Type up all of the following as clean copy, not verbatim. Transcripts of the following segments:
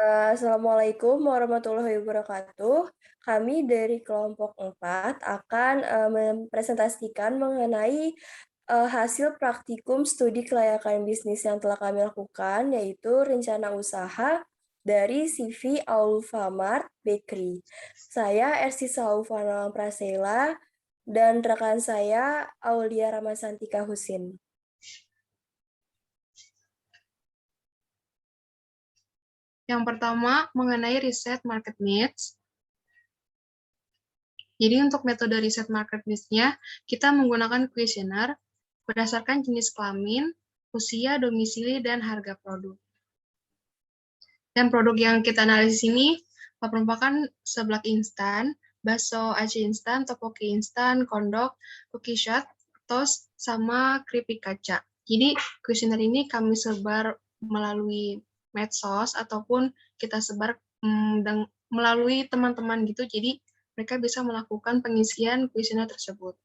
Assalamualaikum warahmatullahi wabarakatuh. Kami dari kelompok 4 akan mempresentasikan mengenai hasil praktikum studi kelayakan bisnis yang telah kami lakukan, yaitu rencana usaha dari CV Alfamart Bakery. Saya Ersi Saufana Prasela dan rekan saya Aulia Ramasantika Husin. Yang pertama, mengenai riset market needs. Jadi untuk metode riset market needs-nya, kita menggunakan kuesioner berdasarkan jenis kelamin, usia, domisili, dan harga produk. Dan produk yang kita analisis ini merupakan seblak instan, bakso aci instan, topoki instan, kondok, cookie shot, toast, sama keripik kaca. Jadi kuesioner ini kami sebar melalui medsos ataupun kita sebar melalui teman-teman gitu. Jadi mereka bisa melakukan pengisian kuesioner tersebut.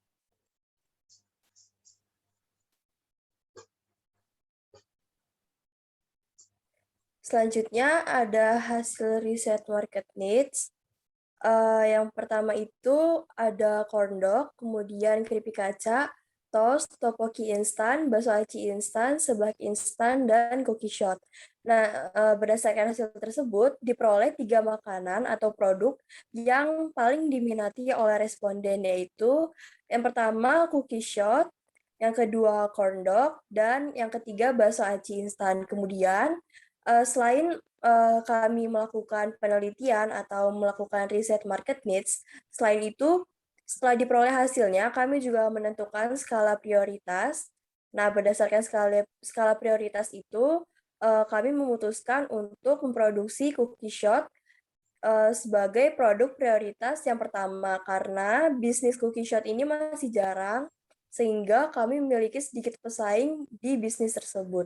Selanjutnya ada hasil riset market needs. Yang pertama itu ada corn dog, kemudian keripik kaca, toast, topoki instan, bakso aci instan, seblak instan, dan cookie shot. Nah, berdasarkan hasil tersebut, diperoleh 3 makanan atau produk yang paling diminati oleh responden, yaitu yang pertama cookie shot, yang kedua corn dog, dan yang ketiga bakso aci instan. Kemudian, selain kami melakukan penelitian atau melakukan riset market needs, selain itu, setelah diperoleh hasilnya, kami juga menentukan skala prioritas. Nah, berdasarkan skala prioritas itu, kami memutuskan untuk memproduksi cookie shot sebagai produk prioritas yang pertama, karena bisnis cookie shot ini masih jarang, sehingga kami memiliki sedikit pesaing di bisnis tersebut.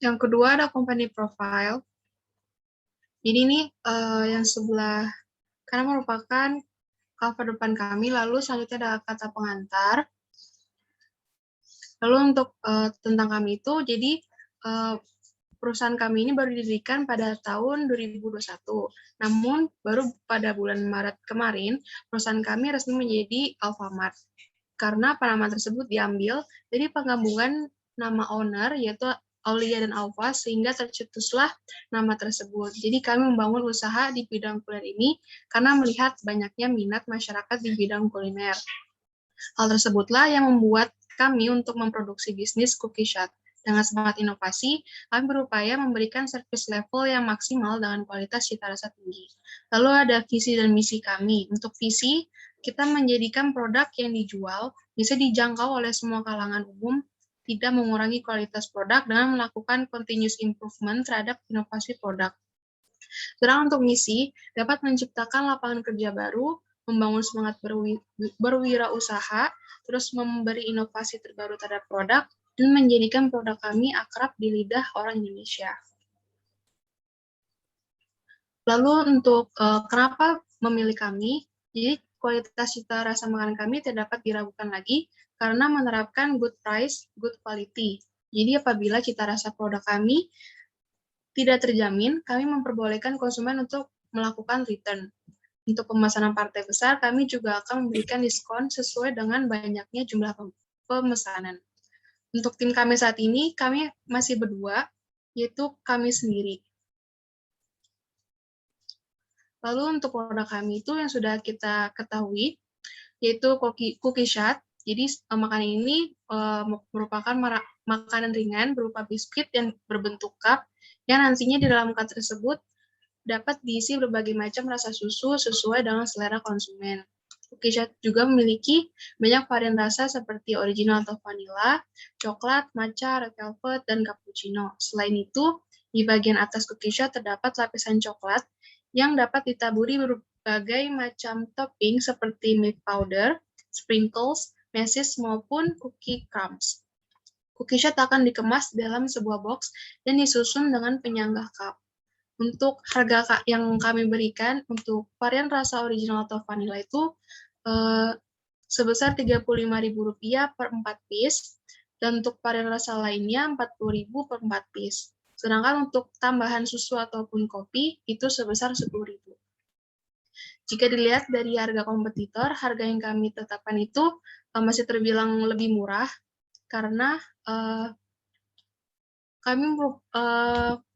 Yang kedua ada company profile. Jadi ini yang sebelah karena merupakan cover depan kami, lalu selanjutnya ada kata pengantar. Lalu untuk tentang kami itu, jadi perusahaan kami ini baru didirikan pada tahun 2021. Namun baru pada bulan Maret kemarin, perusahaan kami resmi menjadi Alfamart. Karena nama tersebut diambil dari penggabungan nama owner, yaitu Aulia dan Alfa, sehingga tercetuslah nama tersebut. Jadi kami membangun usaha di bidang kuliner ini karena melihat banyaknya minat masyarakat di bidang kuliner. Hal tersebutlah yang membuat kami untuk memproduksi bisnis cookie shot. Dengan semangat inovasi, kami berupaya memberikan service level yang maksimal dengan kualitas cita rasa tinggi. Lalu ada visi dan misi kami. Untuk visi, kita menjadikan produk yang dijual bisa dijangkau oleh semua kalangan umum, tidak mengurangi kualitas produk dengan melakukan continuous improvement terhadap inovasi produk. Sedangkan untuk misi, dapat menciptakan lapangan kerja baru, membangun semangat berwirausaha, terus memberi inovasi terbaru terhadap produk, dan menjadikan produk kami akrab di lidah orang Indonesia. Lalu untuk kenapa memilih kami, jadi kualitas cita rasa makanan kami tidak dapat diragukan lagi karena menerapkan good price, good quality. Jadi apabila cita rasa produk kami tidak terjamin, kami memperbolehkan konsumen untuk melakukan return. Untuk pemesanan partai besar, kami juga akan memberikan diskon sesuai dengan banyaknya jumlah pemesanan. Untuk tim kami saat ini, kami masih berdua, yaitu kami sendiri. Lalu untuk produk kami itu yang sudah kita ketahui, yaitu cookie shot. Jadi makanan ini merupakan makanan ringan berupa biskuit yang berbentuk cup, yang nantinya di dalam cup tersebut dapat diisi berbagai macam rasa susu sesuai dengan selera konsumen. Cookie shot juga memiliki banyak varian rasa seperti original atau vanilla, coklat, matcha, red velvet, dan cappuccino. Selain itu, di bagian atas cookie shot terdapat lapisan coklat yang dapat ditaburi berbagai macam topping seperti milk powder, sprinkles, meses, maupun cookie crumbs. Cookie shot akan dikemas dalam sebuah box dan disusun dengan penyangga cup. Untuk harga yang kami berikan untuk varian rasa original atau vanilla itu sebesar Rp35.000 per 4 piece, Dan untuk varian rasa lainnya 40.000 per 4 piece. Sedangkan untuk tambahan susu ataupun kopi itu sebesar 10.000. Jika dilihat dari harga kompetitor, harga yang kami tetapkan itu masih terbilang lebih murah karena kami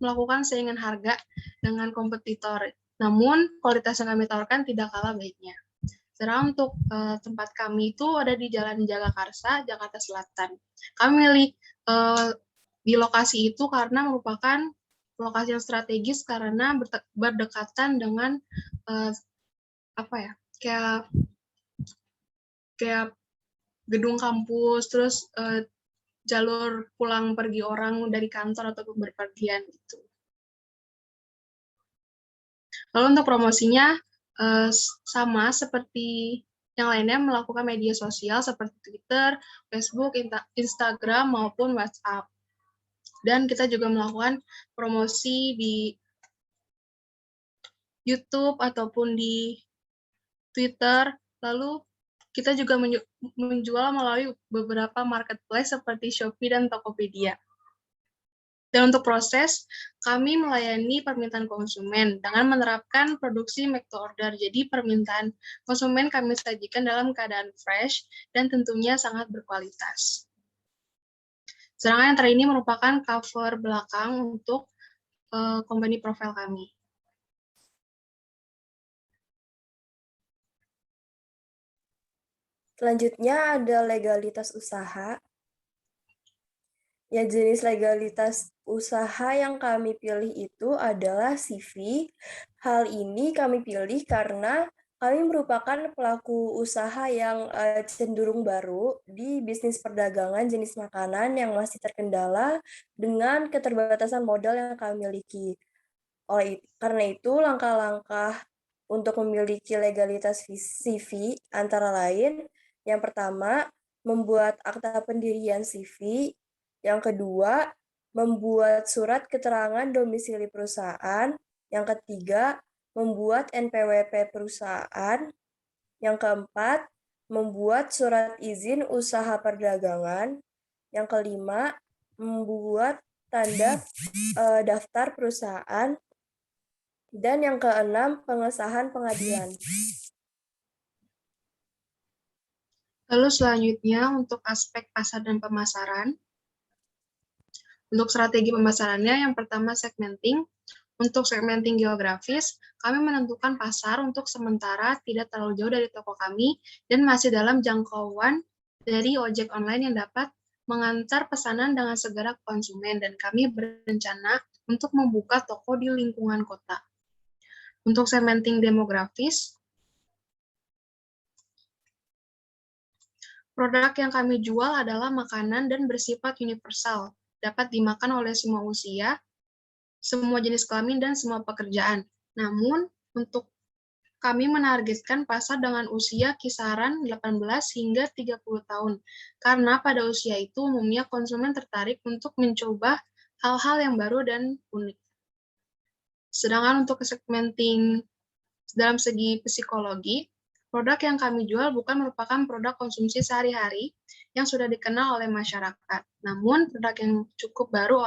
melakukan saingan harga dengan kompetitor. Namun, kualitas yang kami tawarkan tidak kalah baiknya. Sedangkan untuk tempat kami itu ada di Jalan Jagakarsa, Jakarta Selatan. Kami milih di lokasi itu karena merupakan lokasi yang strategis karena berdekatan dengan kayak gedung kampus, terus jalur pulang pergi orang dari kantor ataupun berpergian gitu. Lalu untuk promosinya sama seperti yang lainnya, melakukan media sosial seperti Twitter, Facebook, Instagram maupun WhatsApp. Dan kita juga melakukan promosi di YouTube ataupun di Twitter. Lalu kita juga menjual melalui beberapa marketplace seperti Shopee dan Tokopedia. Dan untuk proses, kami melayani permintaan konsumen dengan menerapkan produksi make to order. Jadi permintaan konsumen kami sajikan dalam keadaan fresh dan tentunya sangat berkualitas. Sedangkan yang terakhir ini merupakan cover belakang untuk company profile kami. Selanjutnya ada legalitas usaha. Ya, jenis legalitas usaha yang kami pilih itu adalah CV. Hal ini kami pilih karena kami merupakan pelaku usaha yang cenderung baru di bisnis perdagangan jenis makanan yang masih terkendala dengan keterbatasan modal yang kami miliki. Karena itu, langkah-langkah untuk memiliki legalitas CV antara lain, yang pertama, membuat akta pendirian CV, yang kedua, membuat surat keterangan domisili perusahaan, yang ketiga, membuat NPWP perusahaan, yang keempat, membuat surat izin usaha perdagangan, yang kelima, membuat tanda daftar perusahaan, dan yang keenam, pengesahan pengadilan. Lalu selanjutnya untuk aspek pasar dan pemasaran. Untuk strategi pemasarannya, yang pertama segmenting. Untuk segmenting geografis, kami menentukan pasar untuk sementara tidak terlalu jauh dari toko kami dan masih dalam jangkauan dari ojek online yang dapat mengantar pesanan dengan segera ke konsumen, dan kami berencana untuk membuka toko di lingkungan kota. Untuk segmenting demografis, produk yang kami jual adalah makanan dan bersifat universal, dapat dimakan oleh semua usia, semua jenis kelamin, dan semua pekerjaan. Namun, untuk kami menargetkan pasar dengan usia kisaran 18 hingga 30 tahun, karena pada usia itu umumnya konsumen tertarik untuk mencoba hal-hal yang baru dan unik. Sedangkan untuk segmenting dalam segi psikologi, produk yang kami jual bukan merupakan produk konsumsi sehari-hari yang sudah dikenal oleh masyarakat, namun produk yang cukup baru.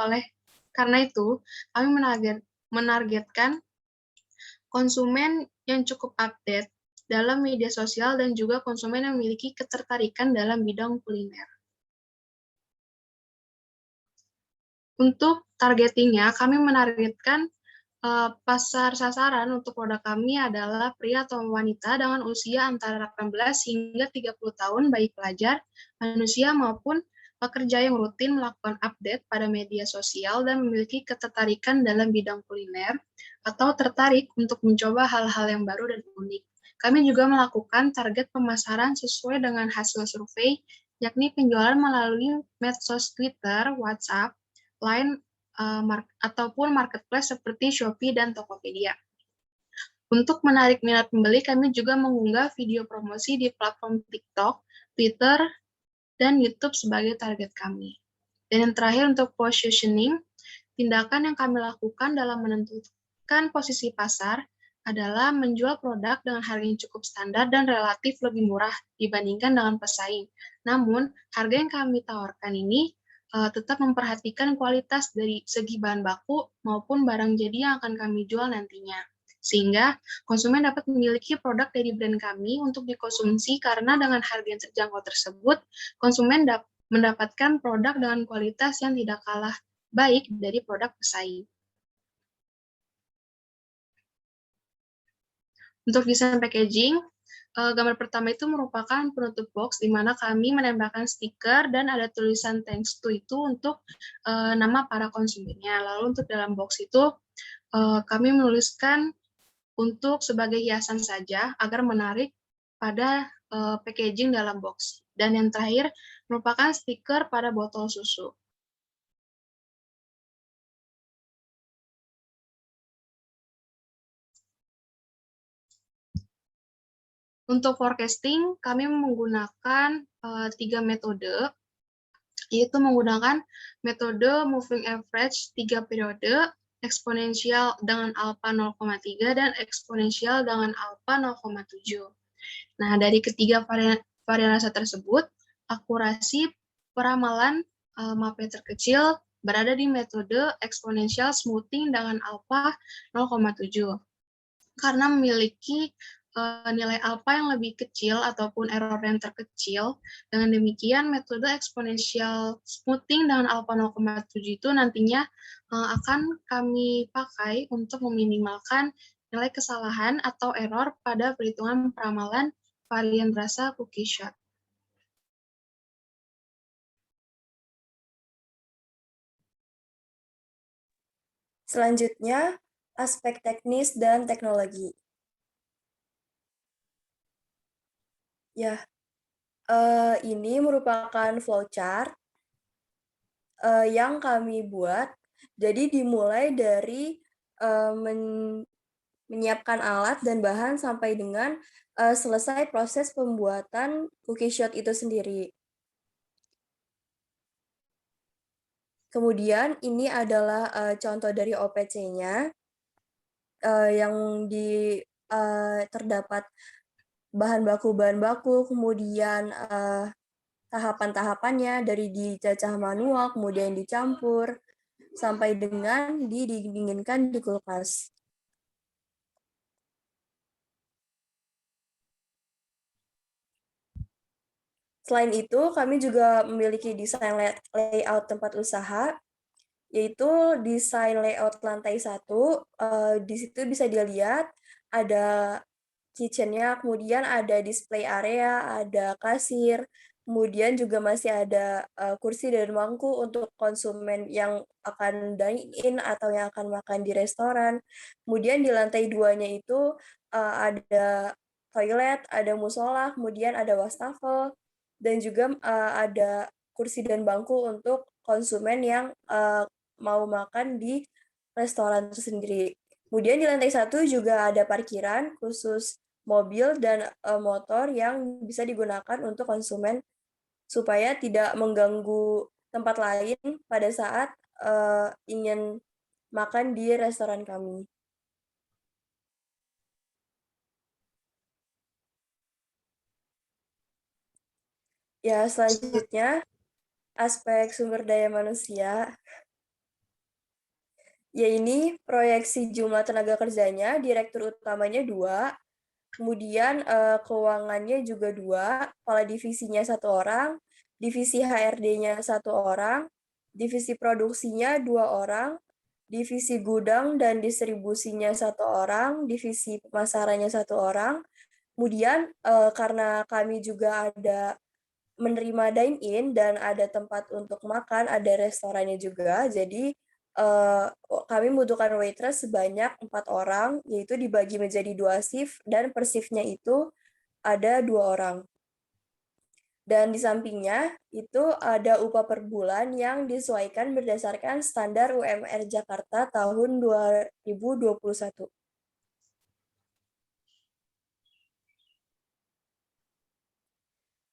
Karena itu, kami menargetkan konsumen yang cukup update dalam media sosial dan juga konsumen yang memiliki ketertarikan dalam bidang kuliner. Untuk targetingnya, kami menargetkan pasar sasaran untuk produk kami adalah pria atau wanita dengan usia antara 18 hingga 30 tahun, baik pelajar, manusia, maupun pekerja yang rutin melakukan update pada media sosial dan memiliki ketertarikan dalam bidang kuliner atau tertarik untuk mencoba hal-hal yang baru dan unik. Kami juga melakukan target pemasaran sesuai dengan hasil survei, yakni penjualan melalui medsos Twitter, WhatsApp, Line, ataupun marketplace seperti Shopee dan Tokopedia. Untuk menarik minat pembeli, kami juga mengunggah video promosi di platform TikTok, Twitter, dan YouTube sebagai target kami. Dan yang terakhir untuk positioning, tindakan yang kami lakukan dalam menentukan posisi pasar adalah menjual produk dengan harga yang cukup standar dan relatif lebih murah dibandingkan dengan pesaing. Namun, harga yang kami tawarkan ini tetap memperhatikan kualitas dari segi bahan baku maupun barang jadi yang akan kami jual nantinya. Sehingga konsumen dapat memiliki produk dari brand kami untuk dikonsumsi karena dengan harga yang terjangkau tersebut, konsumen mendapatkan produk dengan kualitas yang tidak kalah baik dari produk pesaing. Untuk desain packaging, gambar pertama itu merupakan penutup box di mana kami menambahkan stiker dan ada tulisan thanks to itu untuk nama para konsumennya. Lalu untuk dalam box itu kami menuliskan untuk sebagai hiasan saja agar menarik pada packaging dalam box. Dan yang terakhir merupakan stiker pada botol susu. Untuk forecasting, kami menggunakan 3 metode, yaitu menggunakan metode moving average 3 periode, eksponensial dengan alpha 0,3, dan eksponensial dengan alpha 0,7. Nah, dari ketiga variasi tersebut, akurasi peramalan MAPE terkecil berada di metode eksponensial smoothing dengan alpha 0,7. Karena memiliki nilai alpha yang lebih kecil ataupun error yang terkecil. Dengan demikian, metode eksponensial smoothing dengan alpha 0,7 itu nantinya akan kami pakai untuk meminimalkan nilai kesalahan atau error pada perhitungan peramalan varian rasa cookie shot. Selanjutnya, aspek teknis dan teknologi. Ya, ini merupakan flowchart yang kami buat. Jadi dimulai dari menyiapkan alat dan bahan sampai dengan selesai proses pembuatan cookie shot itu sendiri. Kemudian ini adalah contoh dari OPC-nya yang terdapat bahan baku, kemudian tahapan-tahapannya dari dicacah manual, kemudian dicampur, sampai dengan didinginkan di kulkas. Selain itu, kami juga memiliki desain layout tempat usaha, yaitu desain layout lantai 1. Di situ bisa dilihat ada kitchen-nya, kemudian ada display area, ada kasir, kemudian juga masih ada kursi dan bangku untuk konsumen yang akan dine-in atau yang akan makan di restoran. Kemudian di lantai 2-nya itu ada toilet, ada musola, kemudian ada wastafel, dan juga ada kursi dan bangku untuk konsumen yang mau makan di restoran itu sendiri. Kemudian di lantai 1 juga ada parkiran khusus mobil dan motor yang bisa digunakan untuk konsumen supaya tidak mengganggu tempat lain pada saat ingin makan di restoran kami. Ya, selanjutnya aspek sumber daya manusia. Ya, ini proyeksi jumlah tenaga kerjanya, direktur utamanya 2, kemudian keuangannya juga 2, kepala divisinya 1 orang, divisi HRD-nya 1 orang, divisi produksinya 2 orang, divisi gudang dan distribusinya 1 orang, divisi pemasarannya 1 orang. Kemudian karena kami juga ada menerima dine-in dan ada tempat untuk makan, ada restorannya juga, jadi kami membutuhkan waitress sebanyak 4 orang, yaitu dibagi menjadi 2 shift, dan per shift-nya itu ada 2 orang. Dan di sampingnya itu ada upah per bulan yang disesuaikan berdasarkan standar UMR Jakarta tahun 2021.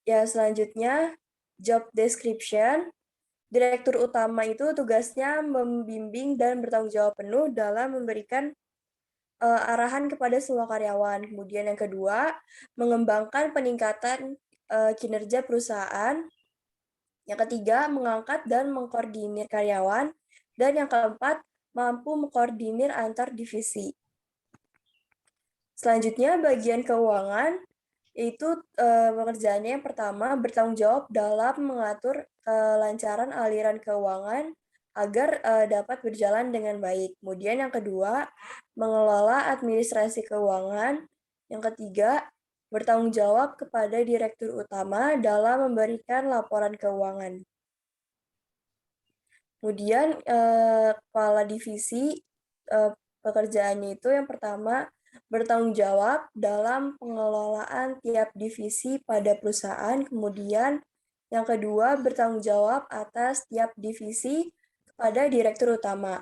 Ya, selanjutnya job description. Direktur utama itu tugasnya membimbing dan bertanggung jawab penuh dalam memberikan arahan kepada semua karyawan. Kemudian yang kedua, mengembangkan peningkatan kinerja perusahaan. Yang ketiga, mengangkat dan mengkoordinir karyawan. Dan yang keempat, mampu mengkoordinir antar divisi. Selanjutnya, bagian keuangan, yaitu pekerjaannya yang pertama, bertanggung jawab dalam mengatur kelancaran aliran keuangan agar dapat berjalan dengan baik. Kemudian yang kedua, mengelola administrasi keuangan. Yang ketiga, bertanggung jawab kepada direktur utama dalam memberikan laporan keuangan. Kemudian kepala divisi pekerjaannya itu yang pertama bertanggung jawab dalam pengelolaan tiap divisi pada perusahaan. Kemudian yang kedua bertanggung jawab atas tiap divisi kepada direktur utama.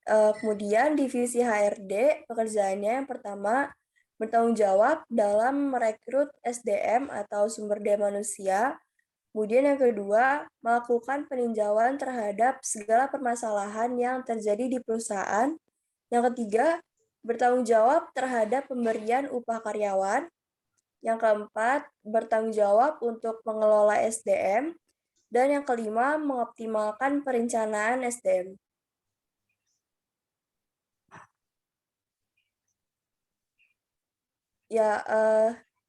Kemudian divisi HRD pekerjaannya yang pertama bertanggung jawab dalam merekrut SDM atau sumber daya manusia. Kemudian yang kedua, melakukan peninjauan terhadap segala permasalahan yang terjadi di perusahaan. Yang ketiga, bertanggung jawab terhadap pemberian upah karyawan. Yang keempat, bertanggung jawab untuk mengelola SDM. Dan yang kelima, mengoptimalkan perencanaan SDM. Ya,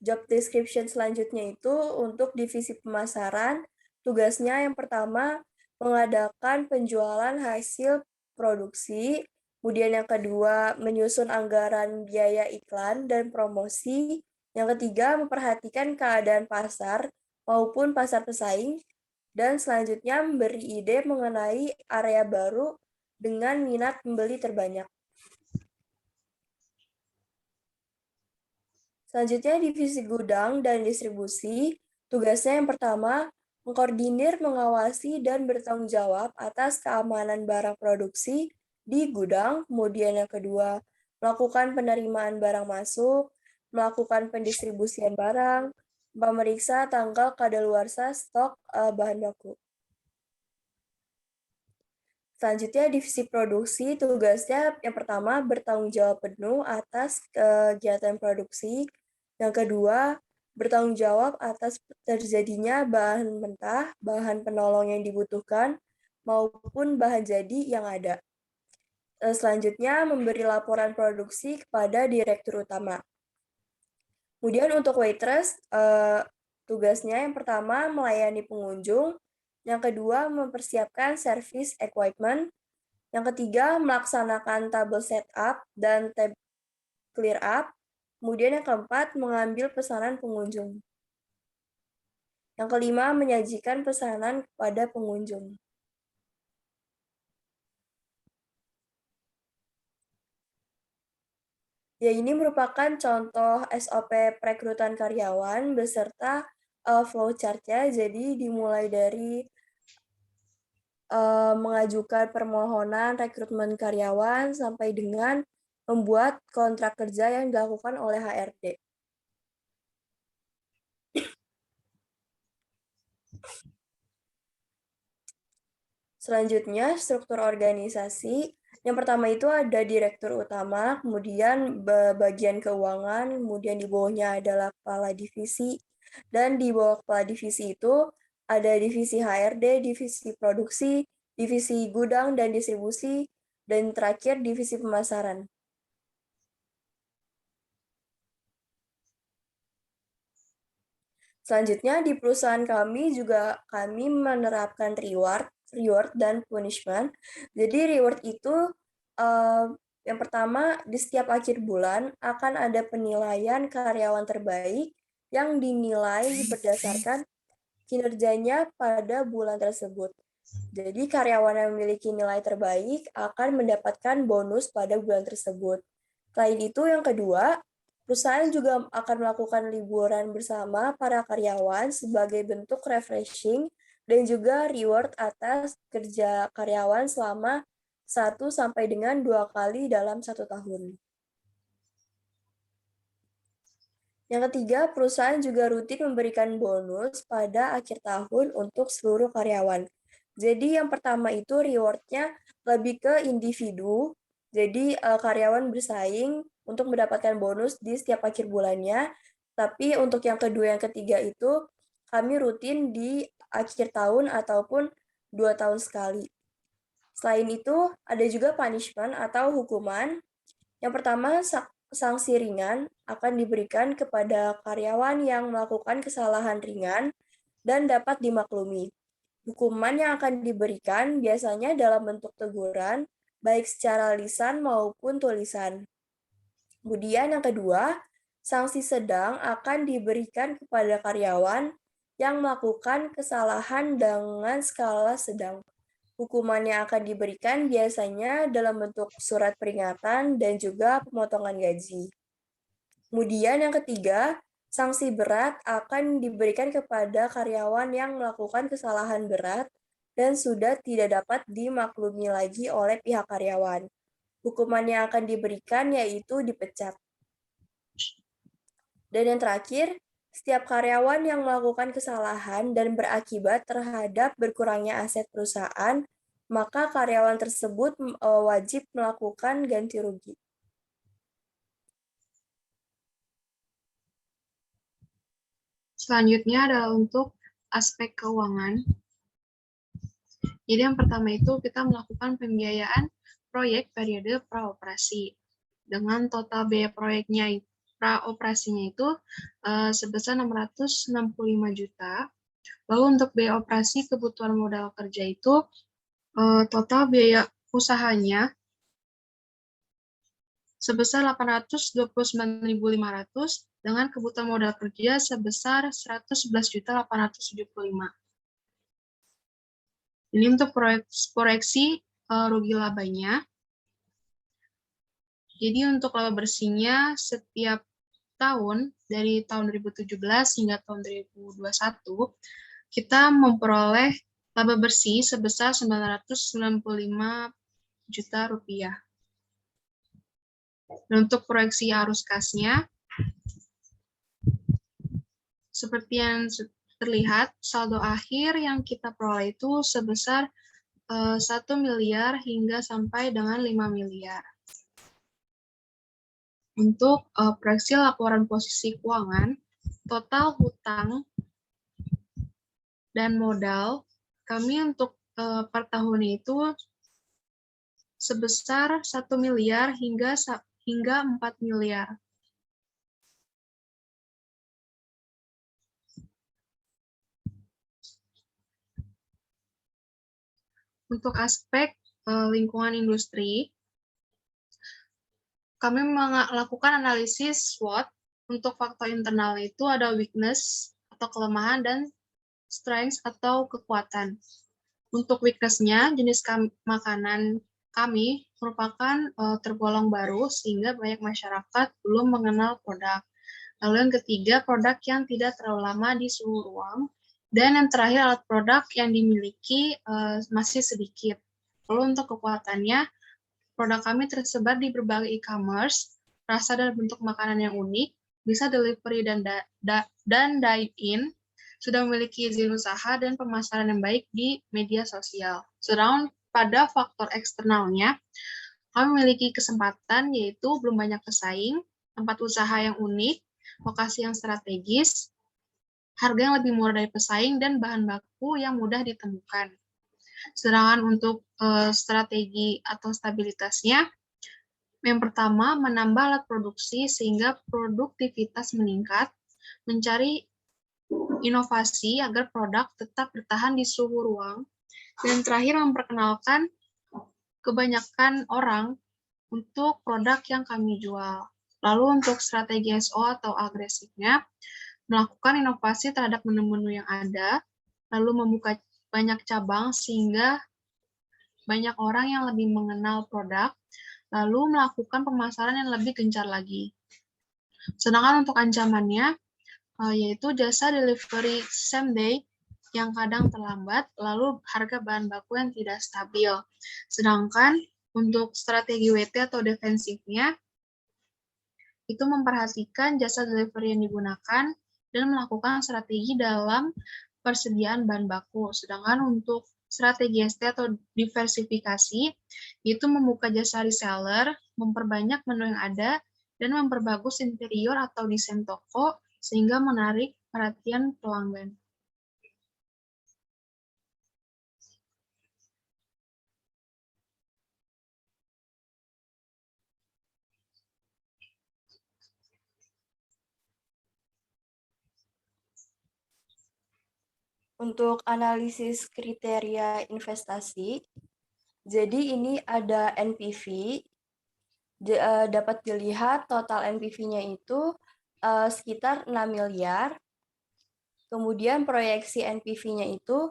job description selanjutnya itu untuk divisi pemasaran, tugasnya yang pertama mengadakan penjualan hasil produksi, kemudian yang kedua menyusun anggaran biaya iklan dan promosi, yang ketiga memperhatikan keadaan pasar maupun pasar pesaing, dan selanjutnya memberi ide mengenai area baru dengan minat pembeli terbanyak. Selanjutnya divisi gudang dan distribusi, tugasnya yang pertama mengkoordinir, mengawasi, dan bertanggung jawab atas keamanan barang produksi di gudang. Kemudian yang kedua, melakukan penerimaan barang masuk, melakukan pendistribusian barang, memeriksa tanggal kadaluarsa stok bahan baku. Selanjutnya, divisi produksi, tugasnya yang pertama bertanggung jawab penuh atas kegiatan produksi. Yang kedua, bertanggung jawab atas terjadinya bahan mentah, bahan penolong yang dibutuhkan, maupun bahan jadi yang ada. Selanjutnya, memberi laporan produksi kepada direktur utama. Kemudian untuk waitress, tugasnya yang pertama melayani pengunjung, yang kedua mempersiapkan service equipment, yang ketiga melaksanakan table setup dan tab clear up, kemudian yang keempat mengambil pesanan pengunjung. Yang kelima menyajikan pesanan kepada pengunjung. Ya, ini merupakan contoh SOP perekrutan karyawan beserta flowchart-nya. Jadi dimulai dari mengajukan permohonan rekrutmen karyawan sampai dengan membuat kontrak kerja yang dilakukan oleh HRD. Selanjutnya, struktur organisasi. Yang pertama itu ada direktur utama, kemudian bagian keuangan, kemudian di bawahnya adalah kepala divisi, dan di bawah kepala divisi itu ada divisi HRD, divisi produksi, divisi gudang dan distribusi, dan terakhir divisi pemasaran. Selanjutnya di perusahaan kami juga kami menerapkan reward dan punishment. Jadi reward itu yang pertama di setiap akhir bulan akan ada penilaian karyawan terbaik yang dinilai berdasarkan kinerjanya pada bulan tersebut. Jadi karyawan yang memiliki nilai terbaik akan mendapatkan bonus pada bulan tersebut. Selain itu yang kedua, perusahaan juga akan melakukan liburan bersama para karyawan sebagai bentuk refreshing dan juga reward atas kerja karyawan selama 1 sampai dengan 2 kali dalam 1 tahun. Yang ketiga, perusahaan juga rutin memberikan bonus pada akhir tahun untuk seluruh karyawan. Jadi yang pertama itu reward-nya lebih ke individu. Jadi karyawan bersaing untuk mendapatkan bonus di setiap akhir bulannya. Tapi untuk yang kedua, yang ketiga itu kami rutin di akhir tahun ataupun 2 tahun sekali. Selain itu, ada juga punishment atau hukuman. Yang pertama, sanksi ringan akan diberikan kepada karyawan yang melakukan kesalahan ringan dan dapat dimaklumi. Hukuman yang akan diberikan biasanya dalam bentuk teguran, baik secara lisan maupun tulisan. Kemudian yang kedua, sanksi sedang akan diberikan kepada karyawan yang melakukan kesalahan dengan skala sedang. Hukuman yang akan diberikan biasanya dalam bentuk surat peringatan dan juga pemotongan gaji. Kemudian yang ketiga, sanksi berat akan diberikan kepada karyawan yang melakukan kesalahan berat dan sudah tidak dapat dimaklumi lagi oleh pihak karyawan. Hukuman yang akan diberikan yaitu dipecat. Dan yang terakhir, setiap karyawan yang melakukan kesalahan dan berakibat terhadap berkurangnya aset perusahaan, maka karyawan tersebut wajib melakukan ganti rugi. Selanjutnya adalah untuk aspek keuangan. Jadi yang pertama itu kita melakukan pembiayaan proyek periode praoperasi dengan total biaya proyeknya praoperasinya itu sebesar 665 juta. Lalu untuk biaya operasi kebutuhan modal kerja itu total biaya usahanya sebesar 829.500 dengan kebutuhan modal kerja sebesar 111.875. Ini untuk proyeksi rugi labanya. Jadi untuk laba bersihnya setiap tahun dari tahun 2017 hingga tahun 2021 kita memperoleh laba bersih sebesar 995 juta rupiah. Dan untuk proyeksi arus kasnya seperti yang terlihat, saldo akhir yang kita peroleh itu sebesar 1 miliar hingga sampai dengan 5 miliar. Untuk proyeksi laporan posisi keuangan, total hutang dan modal kami untuk per tahun itu sebesar 1 miliar hingga 4 miliar. Untuk aspek lingkungan industri, kami melakukan analisis SWOT. Untuk faktor internal itu ada weakness atau kelemahan dan strength atau kekuatan. Untuk weakness-nya, jenis makanan kami merupakan tergolong baru sehingga banyak masyarakat belum mengenal produk. Lalu yang ketiga, produk yang tidak terlalu lama di suhu ruang. Dan yang terakhir, alat produk yang dimiliki masih sedikit. Lalu untuk kekuatannya, produk kami tersebar di berbagai e-commerce, rasa dan bentuk makanan yang unik, bisa delivery dan dine-in, sudah memiliki izin usaha dan pemasaran yang baik di media sosial. Sedangkan pada faktor eksternalnya, kami memiliki kesempatan yaitu belum banyak pesaing, tempat usaha yang unik, lokasi yang strategis, harga yang lebih murah dari pesaing, dan bahan baku yang mudah ditemukan. Sedangkan untuk strategi atau stabilitasnya, yang pertama, menambah alat produksi sehingga produktivitas meningkat, mencari inovasi agar produk tetap bertahan di suhu ruang, dan terakhir memperkenalkan kebanyakan orang untuk produk yang kami jual. Lalu untuk strategi SO atau agresifnya, melakukan inovasi terhadap menu-menu yang ada, lalu membuka banyak cabang sehingga banyak orang yang lebih mengenal produk, lalu melakukan pemasaran yang lebih gencar lagi. Sedangkan untuk ancamannya, yaitu jasa delivery same day yang kadang terlambat, lalu harga bahan baku yang tidak stabil. Sedangkan untuk strategi WT atau defensifnya, itu memperhatikan jasa delivery yang digunakan dan melakukan strategi dalam persediaan bahan baku. Sedangkan untuk strategi ST atau diversifikasi, itu membuka jasa reseller, memperbanyak menu yang ada, dan memperbagus interior atau desain toko sehingga menarik perhatian pelanggan. Untuk analisis kriteria investasi, jadi ini ada NPV, dapat dilihat total NPV-nya itu sekitar 6 miliar. Kemudian proyeksi NPV-nya itu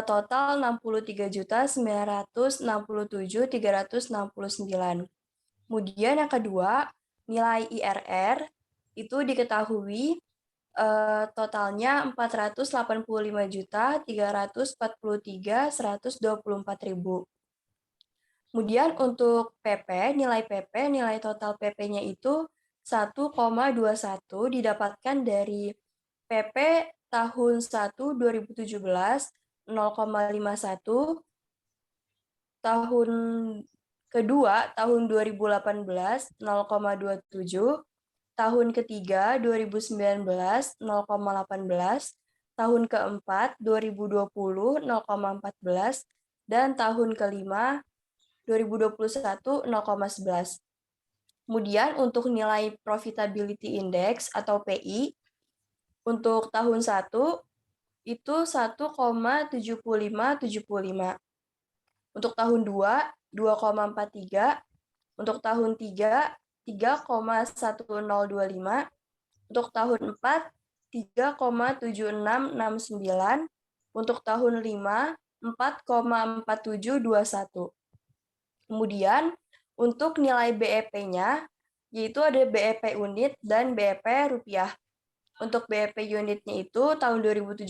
total 63.967.369. Kemudian yang kedua, nilai IRR itu diketahui totalnya 485.343.124.000. Kemudian untuk PP, nilai total PP-nya itu 1,21 didapatkan dari PP tahun 1 2017 0,51, tahun kedua tahun 2018 0,27, tahun ketiga 2019 0,18, tahun keempat 2020 0,14, dan tahun kelima 2021 0,11. Kemudian untuk nilai profitability index atau PI untuk tahun 1 itu 1,7575. Untuk tahun 2 2,43, untuk tahun 3 3,1025, untuk tahun 4 3,7669, untuk tahun 5 4,4721. Kemudian untuk nilai BEP-nya yaitu ada BEP unit dan BEP rupiah. Untuk BEP unitnya itu tahun 2017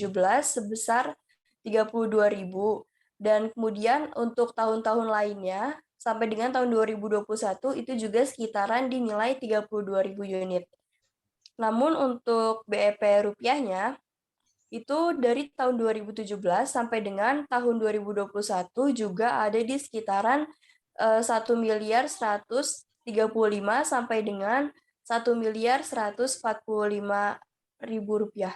sebesar 32.000, dan kemudian untuk tahun-tahun lainnya sampai dengan tahun 2021 itu juga sekitaran dinilai 32.000 unit. Namun untuk BEP rupiahnya itu dari tahun 2017 sampai dengan tahun 2021 juga ada di sekitaran 1.135.000 sampai dengan 1.145.000 rupiah.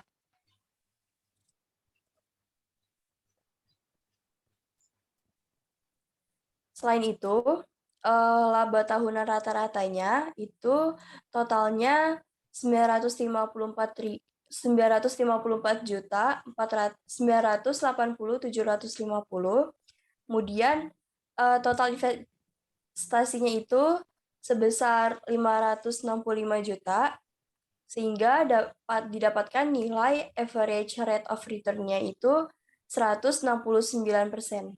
Selain itu, laba tahunan rata-ratanya itu totalnya 954 juta 980.750. Kemudian total investasinya itu sebesar 565 juta, sehingga dapat didapatkan nilai average rate of return-nya itu 169%.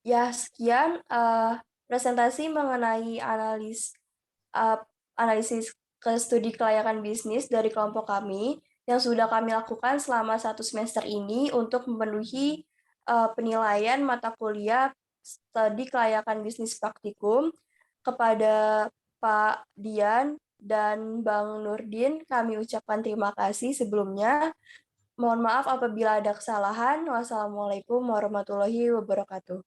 Ya, sekian presentasi mengenai analisis ke studi kelayakan bisnis dari kelompok kami yang sudah kami lakukan selama 1 semester ini untuk memenuhi penilaian mata kuliah studi kelayakan bisnis praktikum. Kepada Pak Dian dan Bang Nurdin, kami ucapkan terima kasih sebelumnya. Mohon maaf apabila ada kesalahan. Wassalamualaikum warahmatullahi wabarakatuh.